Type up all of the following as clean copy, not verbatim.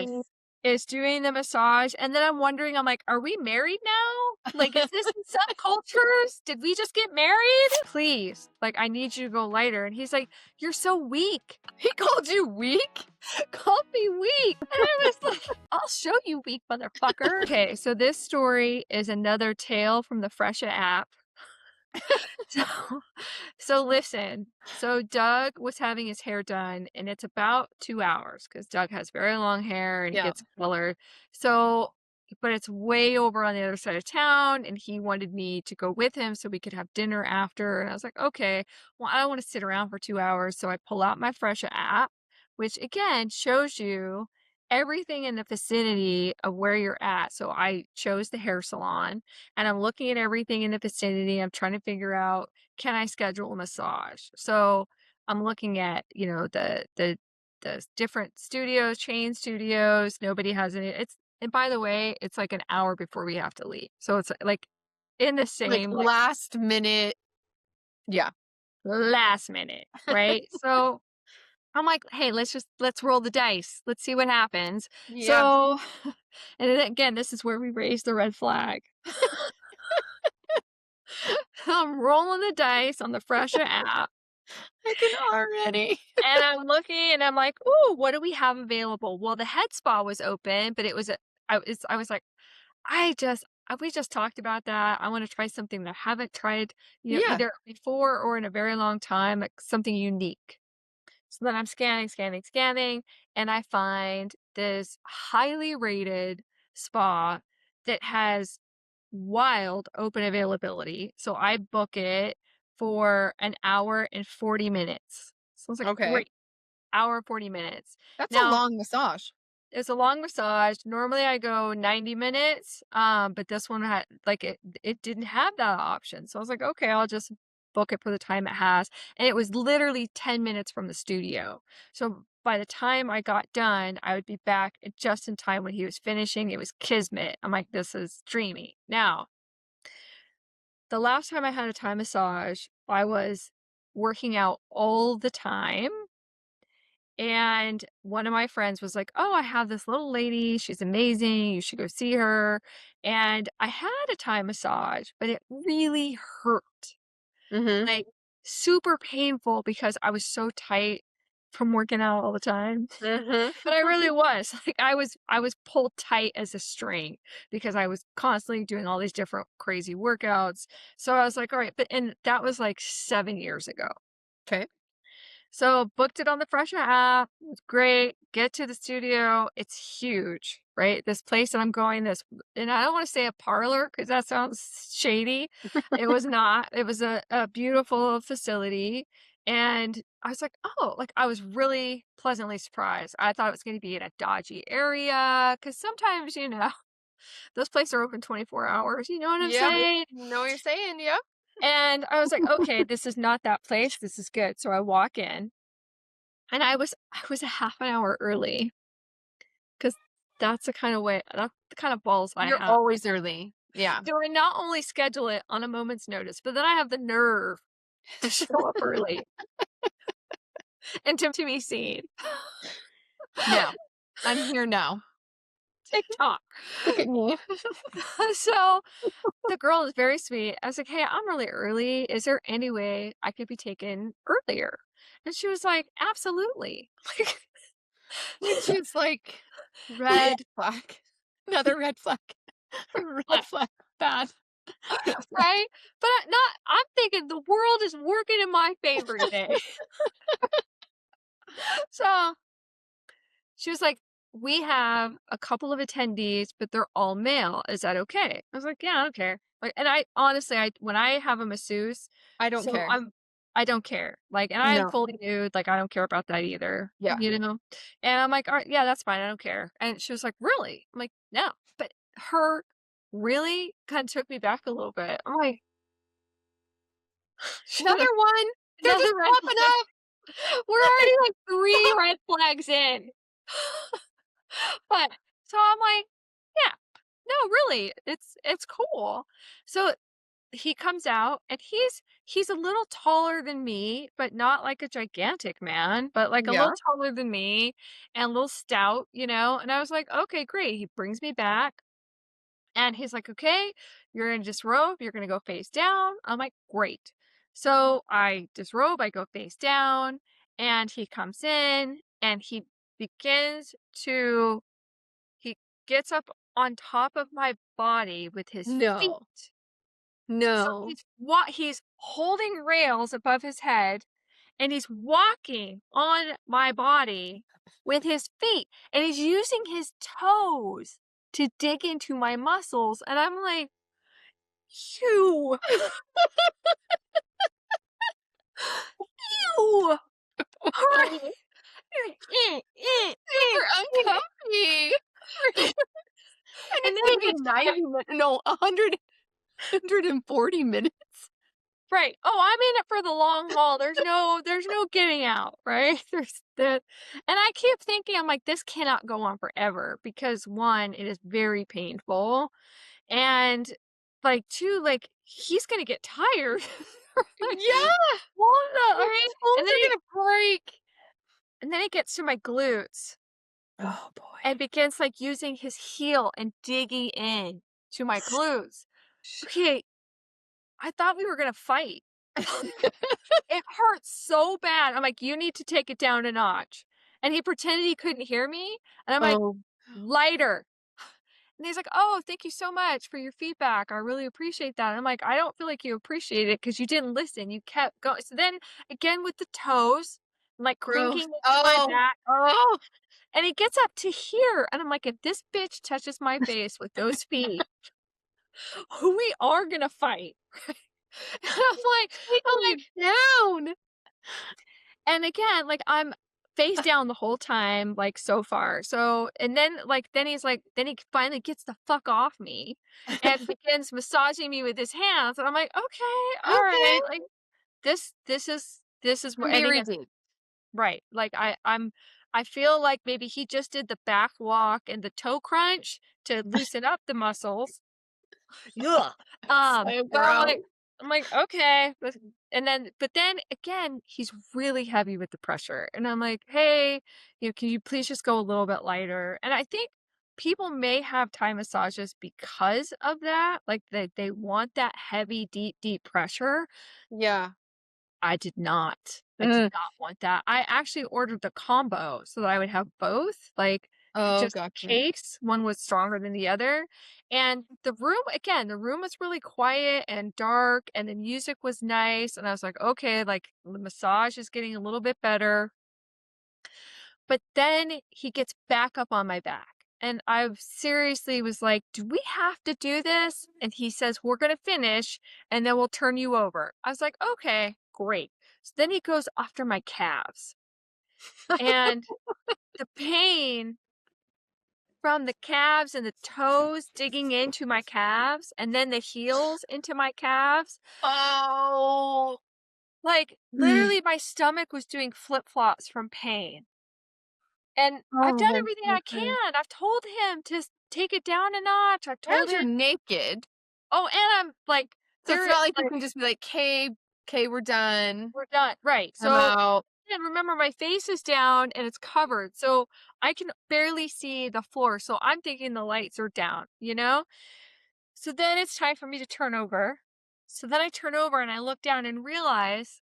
Yes. he is doing the massage, and then I'm wondering, I'm like, "Are we married now? Like, is this in some cultures? Did we just get married? Please, like, I need you to go lighter." And he's like, "You're so weak." He called you weak? Called me weak. And I was like, "I'll show you weak, motherfucker." Okay, so this story is another tale from the Fresha app. So, so listen. So Doug was having his hair done, and it's about 2 hours because Doug has very long hair and it Yeah. gets colored. So, but it's way over on the other side of town, and he wanted me to go with him so we could have dinner after. And I was like, okay, well, I don't want to sit around for 2 hours. So I pull out my Fresha app, which again shows you everything in the vicinity of where you're at. So I chose the hair salon and I'm looking at everything in the vicinity. I'm trying to figure out, can I schedule a massage? So I'm looking at, the different studios, chain studios. Nobody has any. And by the way, it's like an hour before we have to leave. So it's like in the Like same last minute. Yeah. last minute, right? So I'm like, hey, let's roll the dice. Let's see what happens. Yeah. So, and then again, this is where we raise the red flag. I'm rolling the dice on the Fresha app. I can already. And I'm looking and I'm like, "Ooh, what do we have available?" Well, the head spa was open, but it was I was like, we just talked about that. I want to try something that I haven't tried, Yeah. either before or in a very long time, like something unique." So then I'm scanning, and I find this highly rated spa that has wild open availability. So I book it for an hour and 40 minutes. So I was like, Okay. great, hour and 40 minutes. That's a Now, long massage. it's a long massage. Normally I go 90 minutes, but this one had it didn't have that option. So I was like, okay, I'll just book it for the time it has. And it was literally 10 minutes from the studio. So by the time I got done, I would be back just in time when he was finishing. It was kismet. I'm like, this is dreamy. Now, the last time I had a Thai massage, I was working out all the time. And one of my friends was like, "Oh, I have this little lady. She's amazing. You should go see her." And I had a Thai massage, but it really hurt. Mm-hmm. Like super painful because I was so tight from working out all the time. Mm-hmm. But I really was. Like I was pulled tight as a string because I was constantly doing all these different crazy workouts. So I was like, "All right," and that was like 7 years ago. Okay. So booked it on the Fresha app. It was great. Get to the studio. It's huge, right? This place that I'm going, and I don't want to say a parlor because that sounds shady. It was not. It was a beautiful facility. And I was like, oh, like I was really pleasantly surprised. I thought it was going to be in a dodgy area because sometimes, those places are open 24 hours. You know what I'm Yeah. saying? Know what you're saying? Yeah. And I was like, okay, this is not that place. This is good. So I walk in. And I was a half an hour early because that's the kind of balls I You're have. always early. Yeah. Do I not only schedule it on a moment's notice, but then I have the nerve to show up early and to be seen. Now, I'm here now. TikTok. Look at me. So the girl is very sweet. I was like, "Hey, I'm really early. Is there any way I could be taken earlier?" And she was like, "Absolutely." Which is like red flag. Another red flag. Red flag. Bad. Right? But I'm thinking the world is working in my favor today. So she was like, "We have a couple of attendees, but they're all male. Is that okay?" I was like, "Yeah, I don't care." Like, and I honestly, when I have a masseuse, I don't so care. I don't care. Like, and I'm No. fully nude. Like, I don't care about that either. Yeah. And I'm like, "All right, yeah, that's fine. I don't care." And she was like, "Really?" I'm like, "No." But her really kind of took me back a little bit. I'm like, Another one. They're another just red popping flag. up. We're already like 3 red flags in. But so I'm like, yeah, no, really, it's cool. So he comes out and he's a little taller than me, but not like a gigantic man, but like a little Yeah. taller than me and a little stout, you know? And I was like, okay, great. He brings me back and he's like, okay, you're gonna disrobe, you're gonna go face down. I'm like, great. So I disrobe, I go face down, and he comes in and begins to he gets up on top of my body with his feet. No. So No. he's holding rails above his head, and he's walking on my body with his feet, and he's using his toes to dig into my muscles, and I'm like, "You, you, Super uncomfy. And and it's then he gonna be gets 90 minutes. No, 140 minutes. right. Oh, I'm in it for the long haul. There's no getting out, right? There's that. And I keep thinking, I'm like, this cannot go on forever because one, it is very painful. And like two, like he's gonna get tired. Like, Yeah, all your right. toes are gonna break. And then he gets to my glutes Oh, and boy. begins like using his heel and digging in to my glutes. Okay, I thought we were gonna fight. It hurts so bad. I'm like, "You need to take it down a notch." And he pretended he couldn't hear me, and I'm like, Oh, "Lighter." And he's like, "Oh, thank you so much for your feedback. I really appreciate that." And I'm like, "I don't feel like you appreciate it because you didn't listen. You kept going." So then again with the toes, I'm like gross. cranking into my Oh, back, oh. and it gets up to here, and I'm like, "If this bitch touches my face with those feet, we are gonna fight." And I'm like, Taking you down. and again, like, I'm face down the whole time, like, so far. So and then, like, then he finally gets the fuck off me and begins massaging me with his hands, and I'm like, "Okay, Okay. alright." Like, this is what and he Very goes deep. right. Like, I feel like maybe he just did the back walk and the toe crunch to loosen up the muscles. Ugh. So And gross. I'm like, "Okay." But then again, he's really heavy with the pressure. And I'm like, "Hey, can you please just go a little bit lighter?" And I think people may have Thai massages because of that. Like they want that heavy, deep, deep pressure. Yeah. I did not. I did Mm. not want that. I actually ordered the combo so that I would have both, like, Oh, just in gotcha. case one was stronger than the other. And the room was really quiet and dark, and the music was nice. And I was like, okay, like the massage is getting a little bit better. But then he gets back up on my back. And I seriously was like, do we have to do this? And he says, we're going to finish and then we'll turn you over. I was like, okay, great. So then he goes after my calves. And the pain from the calves and the toes digging into my calves and then the heels into my calves, Oh. like Mm. literally my stomach was doing flip flops from pain. And I've done Oh, everything I okay. can. I've told him to take it down a notch. I've And told you're him, naked, oh, and I'm like, so it's there, not like you like, can just be like, "'Kay, we're done. we're done. Right. I'm So, out." and remember, my face is down and it's covered. So I can barely see the floor. So I'm thinking the lights are down, you know? So then it's time for me to turn over. So then I turn over and I look down and realize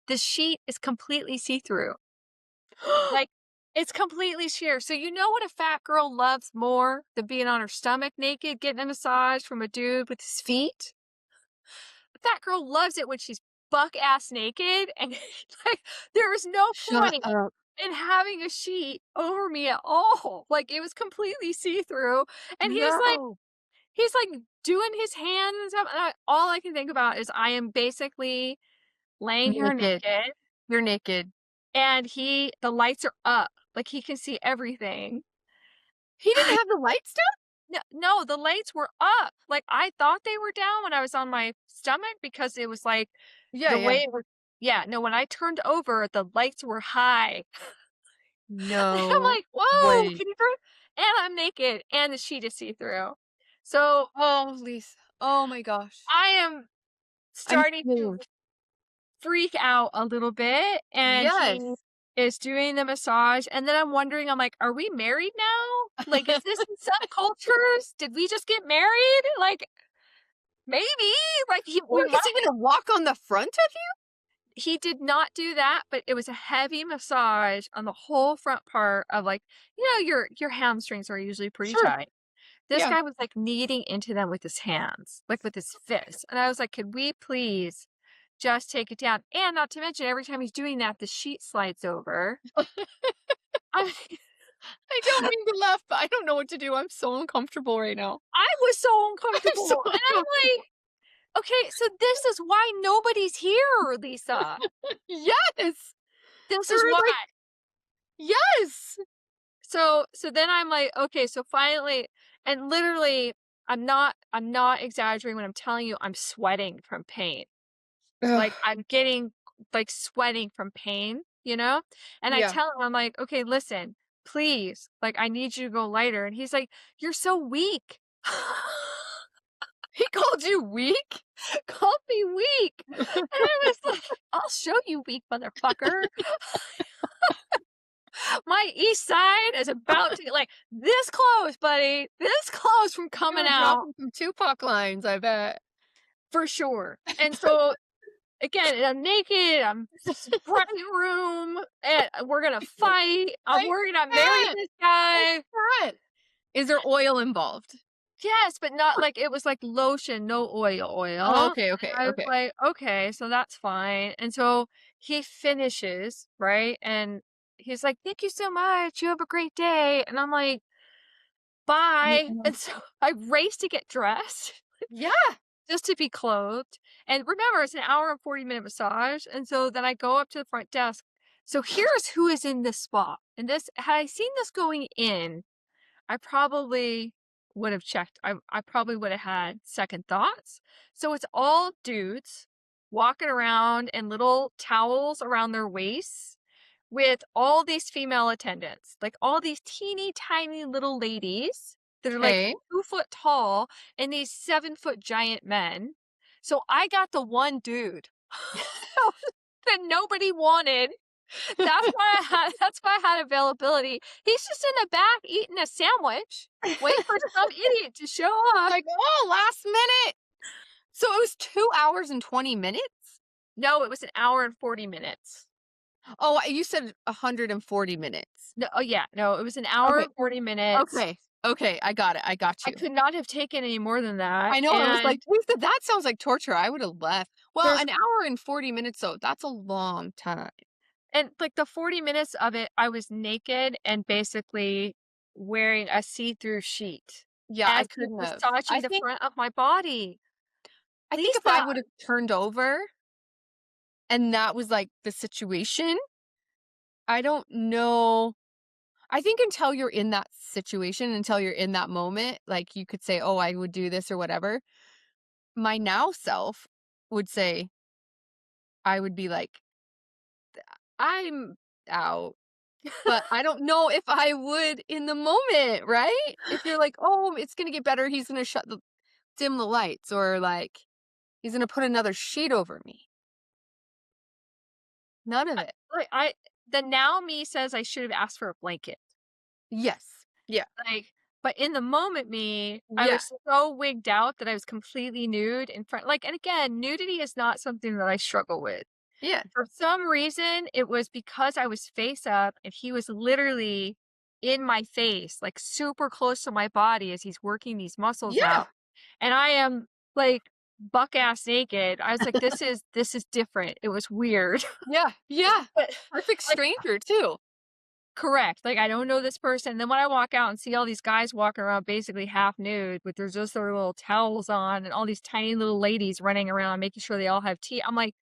the sheet is completely see through. Like, it's completely sheer. So you know what a fat girl loves more than being on her stomach naked, getting a massage from a dude with his feet? A fat girl loves it when she's buck ass naked and like there was no Shut point up. in having a sheet over me at all. Like it was completely see-through. And No. he's like doing his hands and stuff. And all I can think about is I am basically laying here Naked. naked You're naked. and the lights are up. Like he can see everything. He didn't have the lights down? No, no, the lights were up. Like, I thought they were down when I was on my stomach because it was like Yeah, the yeah. way it was yeah, no, when I turned over, the lights were high. I'm No like, "Whoa, way. can you turn" and I'm naked, and the sheet is see-through. So, Oh, Lisa. Oh my gosh. I am I'm starting to kidding. freak out a little bit, and he Yes. is doing the massage, and then I'm wondering, I'm like, "Are we married now? Like, is this in some cultures? Did we just get married? Like, maybe, like, we Or is he might." gonna walk on the front of you? He did not do that, but it was a heavy massage on the whole front part of, like, your hamstrings are usually pretty Sure. tight. This Yeah. guy was, like, kneading into them with his hands, like, with his fists, and I was like, "Could we please just take it down?" And not to mention every time he's doing that, the sheet slides over. I I don't mean to laugh, but I don't know what to do. I'm so uncomfortable right now. I was so I'm so uncomfortable, and I'm uncomfortable. like, "Okay, so this is why nobody's here, Lisa. Yes. This There is were why." like yes. So then I'm like, "Okay, so finally," and literally, I'm not exaggerating when I'm telling you I'm sweating from pain. Ugh. Like, I'm getting, like, sweating from pain, you know? And I Yeah. tell him, I'm like, "Okay, listen, please, like, I need you to go lighter." And he's like, "You're so weak." He called you weak? Called me weak. And I was like, "I'll show you weak, motherfucker." My east side is about to get, like, this close, buddy, this close from You coming were out dropping some Tupac lines, I bet. for sure. And so, again, I'm naked, I'm spreading the room, and we're gonna fight. I'm I worried I married can't. this I guy. can't. Is there oil involved? Yes, but not like it was like lotion, no Oh, oil. okay, And okay, I was okay. like, "Okay, so that's fine." And so he finishes, right? And he's like, "Thank you so much. You have a great day." And I'm like, "Bye." Mm-mm. And so I race to get dressed Yeah. just to be clothed. And remember, it's an hour and 40-minute massage. And so then I go up to the front desk. So here's who is in this spot. And this, had I seen this going in, I probably would have checked. I probably would have had second thoughts. So it's all dudes walking around in little towels around their waists with all these female attendants, like all these teeny tiny little ladies that are like Okay. 2 foot tall and these 7 foot giant men. So I got the one dude that nobody wanted. That's why I had availability. He's just in the back eating a sandwich, waiting for some idiot to show up. Like, "Oh, last minute." So it was 2 hours and 20 minutes? No, it was an hour and 40 minutes. Oh, you said 140 minutes. No, oh yeah, no, it was an hour Okay, and 40 minutes. okay, okay, I got it, I got I you. could not have taken any more than that. I know, I was like, And "Lisa, that sounds like torture." I would've left. Well, there's an hour and 40 minutes, though, that's a long time. and like the 40 minutes of it, I was naked and basically wearing a see-through sheet Yeah, I as he's couldn't have. massaging the front of my body. I think if I Lisa, would've turned over and that was, like, the situation, I don't know. I think until you're in that situation, until you're in that moment, like, you could say, "Oh, I would do this," or whatever. My now self would say I would be like, "I'm out." But I don't know if I would in the moment, right? If you're like, "Oh, it's gonna get better, he's gonna dim the lights," or, like, "He's gonna put another sheet over me." None of it. like the now me says I should have asked for a blanket. Yes. Yeah. Like, but in the moment me, I Yeah. was so wigged out that I was completely nude in front, like, and again, nudity is not something that I struggle with. Yeah. For some reason, it was because I was face up and he was literally in my face, like super close to my body as he's working these muscles Yeah. out. And I am like buck ass naked. I was like, this is different. It was weird. Yeah. Yeah. But Perfect like, stranger too. correct. Like, I don't know this person. Then when I walk out and see all these guys walking around basically half nude with there's just their little towels on and all these tiny little ladies running around making sure they all have tea. I'm like,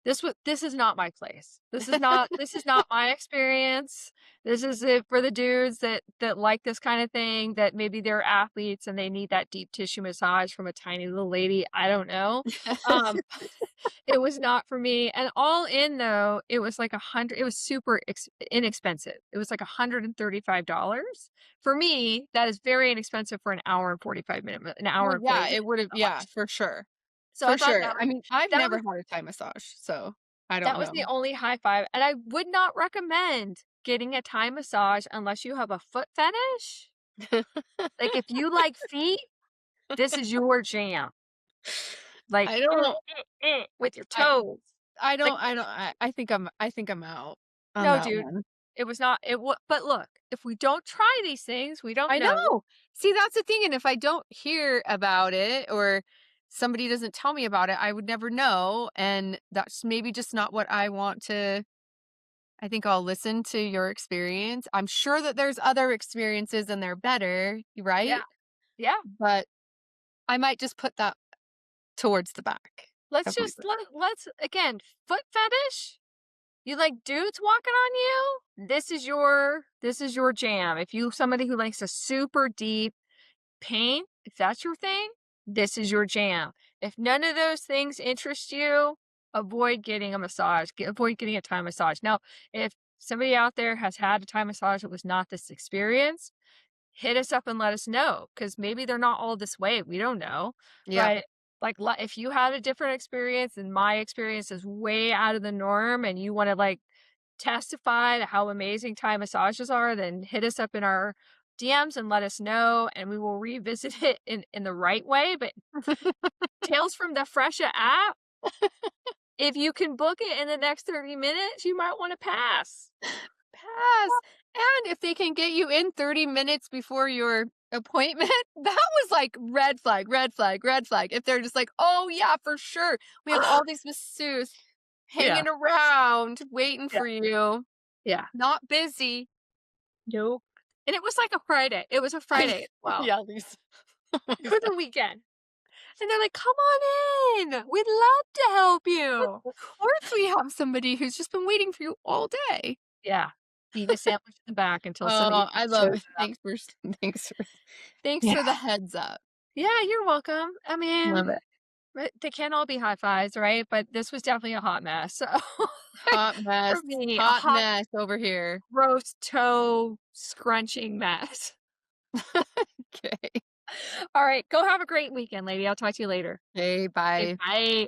this is not my place. This is not my experience. This is it for the dudes that like this kind of thing, that maybe they're athletes and they need that deep tissue massage from a tiny little lady. I don't know. Um, it was not for me. And all in though, it was like 100, it was super inexpensive. It was like $135. For me, that is very inexpensive for an hour and 45 minute, an hour Well, and yeah, 40 minute it would've, yeah, massage. for sure. So I For thought sure. I mean, I've that never was had a Thai massage, so I don't that was know. the only high five, and I would not recommend getting a Thai massage unless you have a foot fetish. Like, if you like feet, this is your jam. Like, I don't with your I toes. Like, I think I'm out on no, that dude, one. it was not it wa but look, if we don't try these things, we don't I know. know. See, that's the thing, and if I don't hear about it or somebody doesn't tell me about it, I would never know, and that's maybe just not what I want to. I think I'll listen to your experience. I'm sure that there's other experiences and they're better, Yeah, right? yeah. But I might just put that towards the back Let's of my just list. let's again, foot fetish? You like dudes walking on you? This is your jam. If you somebody who likes a super deep pain, if that's your thing, this is your jam. If none of those things interest you, avoid getting a massage. Avoid getting a Thai massage. Now, if somebody out there has had a Thai massage that was not this experience, hit us up and let us know because maybe they're not all this way. We don't know. Yeah. But like, if you had a different experience and my experience is way out of the norm and you want to like testify to how amazing Thai massages are, then hit us up in our DMs and let us know, and we will revisit it in the right way. But Tales from the Fresha app, if you can book it in the next 30 minutes, you might want to pass. Pass. And if they can get you in 30 minutes before your appointment, that was like red flag, red flag, red flag. If they're just like, oh, yeah, for sure. We have all these masseuses Yeah, hanging around waiting yeah, for you, yeah. not busy. Nope. And it was like a Friday. It was a Friday as well. Yeah, Lisa. It was a weekend. And they're like, "Come on in. We'd love to help you." Of course, we have somebody who's just been waiting for you all day. Yeah. Eating a sandwich in the back until somebody Oh, I love shows it. up. Thanks Yeah. for the heads up. Yeah, you're welcome. I Love mean, it. they can't all be high fives, right? But this was definitely a hot mess. So, for me, a Hot hot, mess over here. gross toe scrunching mess. Okay. All right, go have a great weekend, lady. I'll talk to you later. Hey, Okay, bye. bye.